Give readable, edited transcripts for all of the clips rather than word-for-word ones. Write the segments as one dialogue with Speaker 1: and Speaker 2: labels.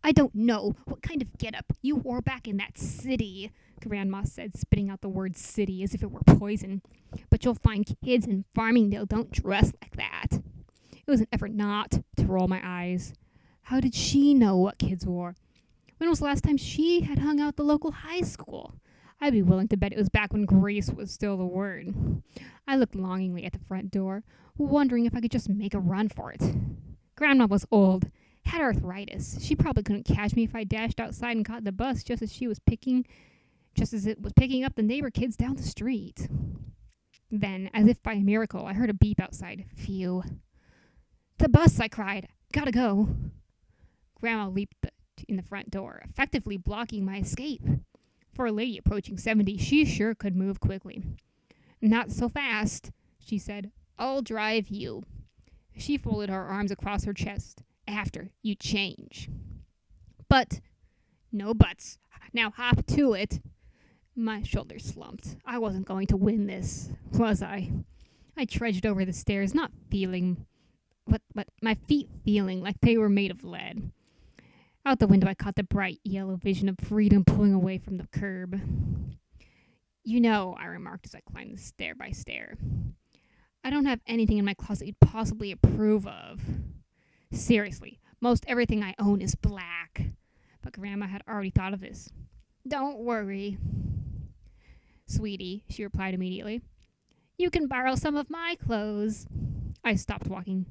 Speaker 1: I don't know what kind of getup you wore back in that city, Grandma said, spitting out the word city as if it were poison. But you'll find kids in Farmingdale don't dress like that. It was an effort not to roll my eyes. How did she know what kids wore? When was the last time she had hung out at the local high school? I'd be willing to bet it was back when grace was still the word. I looked longingly at the front door, wondering if I could just make a run for it. Grandma was old, had arthritis. She probably couldn't catch me if I dashed outside and caught the bus just as it was picking up the neighbor kids down the street. Then, as if by a miracle, I heard a beep outside. Phew. The bus, I cried. Gotta go. Grandma leaped in the front door, effectively blocking my escape. For a lady approaching 70, she sure could move quickly. Not so fast, she said. I'll drive you. She folded her arms across her chest. After you change. But, no buts. Now hop to it. My shoulders slumped. I wasn't going to win this, was I? I trudged over the stairs, not feeling, but my feet feeling like they were made of lead. Out the window, I caught the bright yellow vision of freedom pulling away from the curb. You know, I remarked as I climbed the stair by stair, I don't have anything in my closet you'd possibly approve of. Seriously, most everything I own is black. But Grandma had already thought of this. Don't worry, sweetie, she replied immediately. You can borrow some of my clothes. I stopped walking.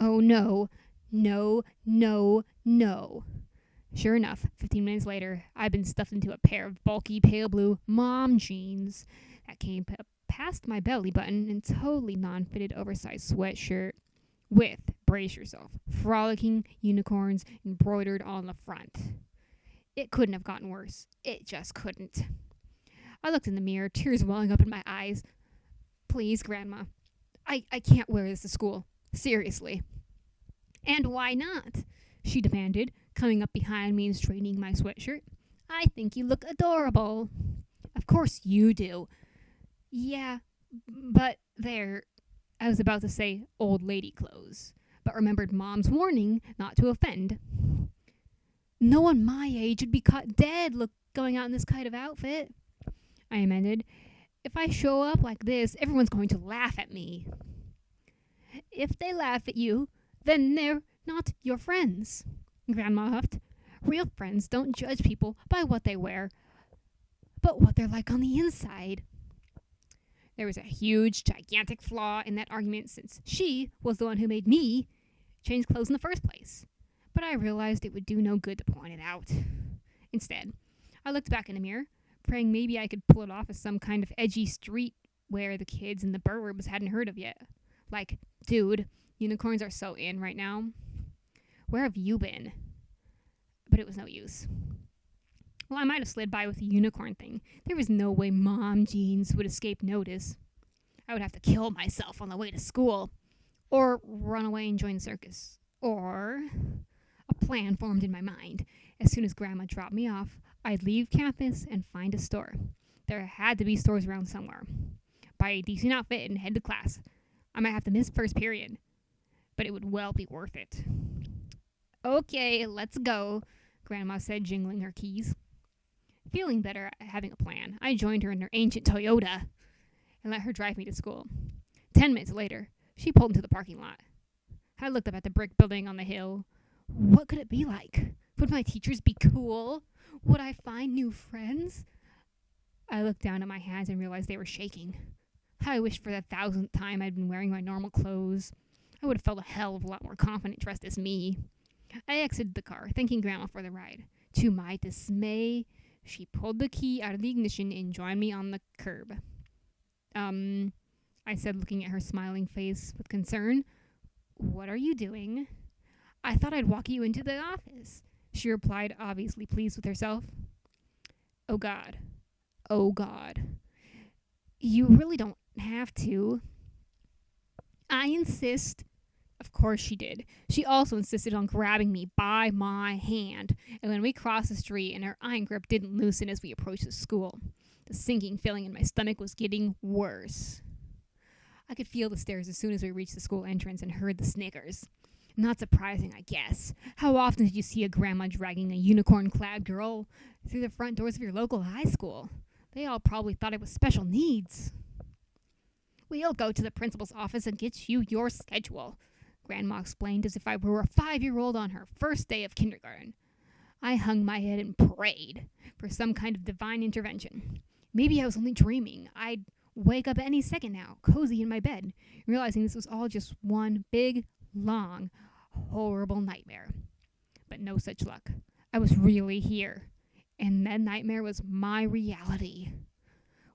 Speaker 1: Oh no, no, no, no. Sure enough, 15 minutes later, I'd been stuffed into a pair of bulky pale blue mom jeans that came past my belly button and totally non-fitted oversized sweatshirt with, brace yourself, frolicking unicorns embroidered on the front. It couldn't have gotten worse. It just couldn't. I looked in the mirror, tears welling up in my eyes. Please, Grandma. I can't wear this to school. Seriously. And why not? She demanded, coming up behind me and straightening my sweatshirt. I think you look adorable. Of course you do. Yeah, but there. I was about to say old lady clothes, but remembered Mom's warning not to offend. No one my age would be caught dead going out in this kind of outfit, I amended. If I show up like this, everyone's going to laugh at me. If they laugh at you, then they're not your friends, Grandma huffed. Real friends don't judge people by what they wear, but what they're like on the inside. There was a huge, gigantic flaw in that argument since she was the one who made me change clothes in the first place. But I realized it would do no good to point it out. Instead, I looked back in the mirror, praying maybe I could pull it off as some kind of edgy street where the kids in the burbs hadn't heard of yet. Like, dude, unicorns are so in right now. Where have you been? But it was no use. Well, I might have slid by with the unicorn thing. There was no way mom jeans would escape notice. I would have to kill myself on the way to school. Or run away and join the circus. Or a plan formed in my mind. As soon as Grandma dropped me off, I'd leave campus and find a store. There had to be stores around somewhere. Buy a decent outfit and head to class. I might have to miss first period, but it would well be worth it. Okay, let's go, Grandma said, jingling her keys. Feeling better at having a plan, I joined her in her ancient Toyota and let her drive me to school. 10 minutes later, she pulled into the parking lot. I looked up at the brick building on the hill. What could it be like? Would my teachers be cool? Would I find new friends? I looked down at my hands and realized they were shaking. I wished for the 1,000th time I'd been wearing my normal clothes. I would have felt a hell of a lot more confident dressed as me. I exited the car, thanking Grandma for the ride. To my dismay, she pulled the key out of the ignition and joined me on the curb. I said, looking at her smiling face with concern. What are you doing? I thought I'd walk you into the office, she replied, obviously pleased with herself. Oh God. Oh God. You really don't have to. I insist. Of course she did. She also insisted on grabbing me by my hand, and when we crossed the street and her iron grip didn't loosen as we approached the school, the sinking feeling in my stomach was getting worse. I could feel the stairs as soon as we reached the school entrance and heard the snickers. Not surprising, I guess. How often did you see a grandma dragging a unicorn-clad girl through the front doors of your local high school? They all probably thought it was special needs. We'll go to the principal's office and get you your schedule, Grandma explained as if I were a 5-year-old on her first day of kindergarten. I hung my head and prayed for some kind of divine intervention. Maybe I was only dreaming. I'd wake up any second now, cozy in my bed, realizing this was all just one big, long, horrible nightmare. But no such luck. I was really here, and that nightmare was my reality.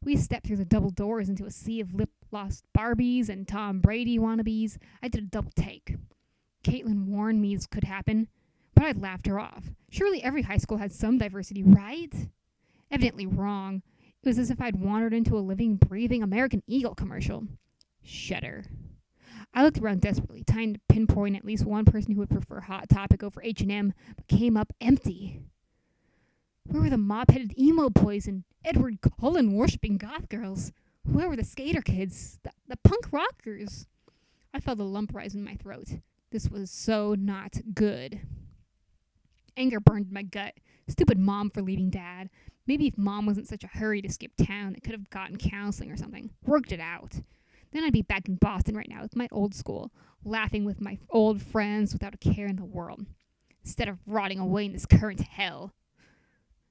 Speaker 1: We stepped through the double doors into a sea of lip-glossed Barbies and Tom Brady wannabes. I did a double take. Caitlin warned me this could happen, but I'd laughed her off. Surely every high school had some diversity, right? Evidently wrong. It was as if I'd wandered into a living, breathing American Eagle commercial. Shudder. I looked around desperately, trying to pinpoint at least one person who would prefer Hot Topic over H&M, but came up empty. Where were the mop-headed emo boys and Edward Cullen worshipping goth girls? Where were the skater kids? The punk rockers? I felt a lump rise in my throat. This was so not good. Anger burned my gut. Stupid Mom for leaving Dad. Maybe if Mom wasn't such a hurry to skip town, they could have gotten counseling or something. Worked it out. Then I'd be back in Boston right now with my old school, laughing with my old friends without a care in the world, instead of rotting away in this current hell.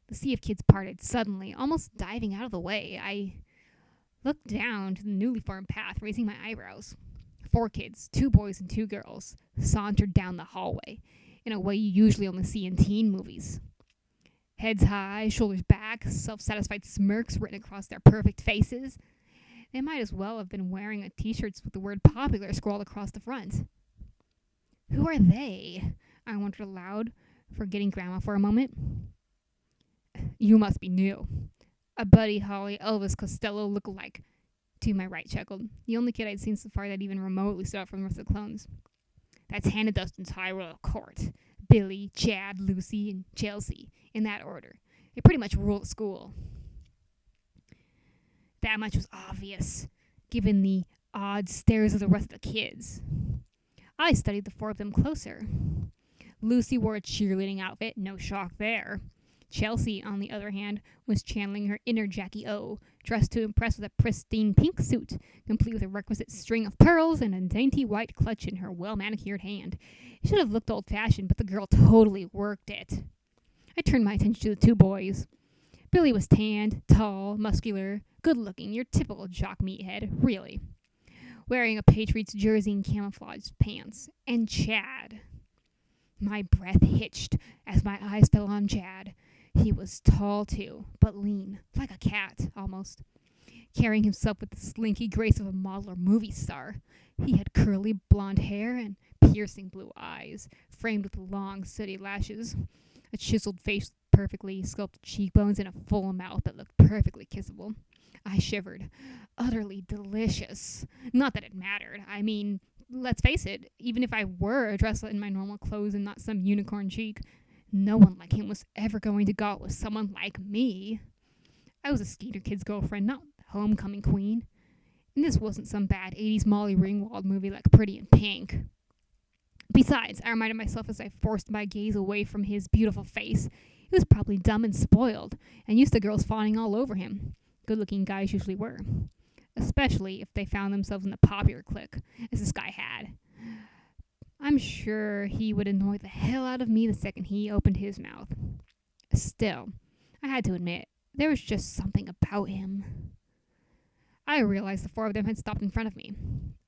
Speaker 1: The sea of kids parted suddenly, almost diving out of the way. I looked down to the newly formed path, raising my eyebrows. 4 kids, 2 boys and 2 girls, sauntered down the hallway, in a way you usually only see in teen movies. Heads high, shoulders back, self-satisfied smirks written across their perfect faces. They might as well have been wearing t-shirts with the word popular scrawled across the front. Who are they? I wondered aloud, forgetting Grandma for a moment. You must be new. A Buddy Holly Elvis Costello look-alike. To my right chuckled, the only kid I'd seen so far that even remotely stood out from the rest of the clones. That's Hannah Dustin's High Royal Court. Billy, Chad, Lucy, and Chelsea, in that order. They pretty much rule the school. That much was obvious, given the odd stares of the rest of the kids. I studied the 4 of them closer. Lucy wore a cheerleading outfit, no shock there. Chelsea, on the other hand, was channeling her inner Jackie O, dressed to impress with a pristine pink suit, complete with a requisite string of pearls and a dainty white clutch in her well-manicured hand. It should have looked old-fashioned, but the girl totally worked it. I turned my attention to the 2 boys. Billy was tanned, tall, muscular, good-looking, your typical jock meathead, really, wearing a Patriots jersey and camouflage pants. And Chad. My breath hitched as my eyes fell on Chad. He was tall, too, but lean, like a cat, almost, carrying himself with the slinky grace of a model or movie star. He had curly blonde hair and piercing blue eyes, framed with long, sooty lashes, a chiseled face with perfectly sculpted cheekbones, and a full mouth that looked perfectly kissable. I shivered. Utterly delicious. Not that it mattered. I mean, let's face it, even if I were dressed in my normal clothes and not some unicorn chic, no one like him was ever going to go out with someone like me. I was a skater kid's girlfriend, not homecoming queen. And this wasn't some bad 80s Molly Ringwald movie like Pretty in Pink. Besides, I reminded myself as I forced my gaze away from his beautiful face, he was probably dumb and spoiled, and used to girls fawning all over him. Good-looking guys usually were. Especially if they found themselves in the popular clique, as this guy had. I'm sure he would annoy the hell out of me the second he opened his mouth. Still, I had to admit, there was just something about him. I realized the 4 of them had stopped in front of me.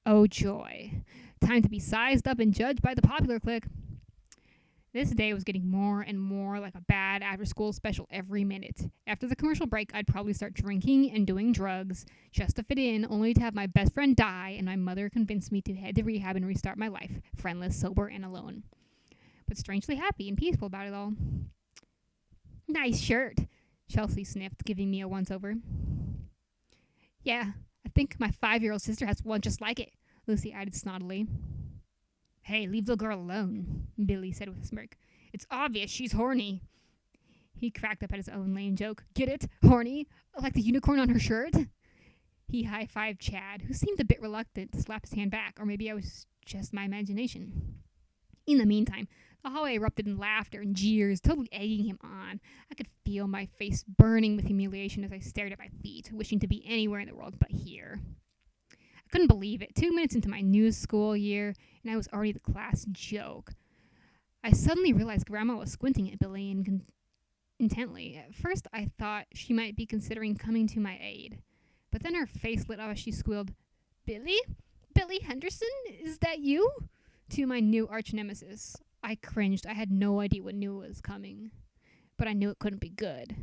Speaker 1: Oh joy. Time to be sized up and judged by the popular clique. This day was getting more and more like a bad after-school special every minute. After the commercial break, I'd probably start drinking and doing drugs just to fit in, only to have my best friend die and my mother convince me to head to rehab and restart my life, friendless, sober, and alone. But strangely happy and peaceful about it all. Nice shirt, Chelsea sniffed, giving me a once-over. Yeah, I think my 5-year-old sister has one just like it, Lucy added snottily. Hey, leave the girl alone, Billy said with a smirk. It's obvious she's horny. He cracked up at his own lame joke. Get it? Horny? Like the unicorn on her shirt? He high-fived Chad, who seemed a bit reluctant to slap his hand back, or maybe I was just my imagination. In the meantime, the hallway erupted in laughter and jeers, totally egging him on. I could feel my face burning with humiliation as I stared at my feet, wishing to be anywhere in the world but here. I couldn't believe it. 2 minutes into my new school year, and I was already the class joke. I suddenly realized Grandma was squinting at Billy intently. At first, I thought she might be considering coming to my aid. But then her face lit up as she squealed, "Billy? Billy Henderson? Is that you?" To my new arch nemesis. I cringed. I had no idea what knew was coming. But I knew it couldn't be good.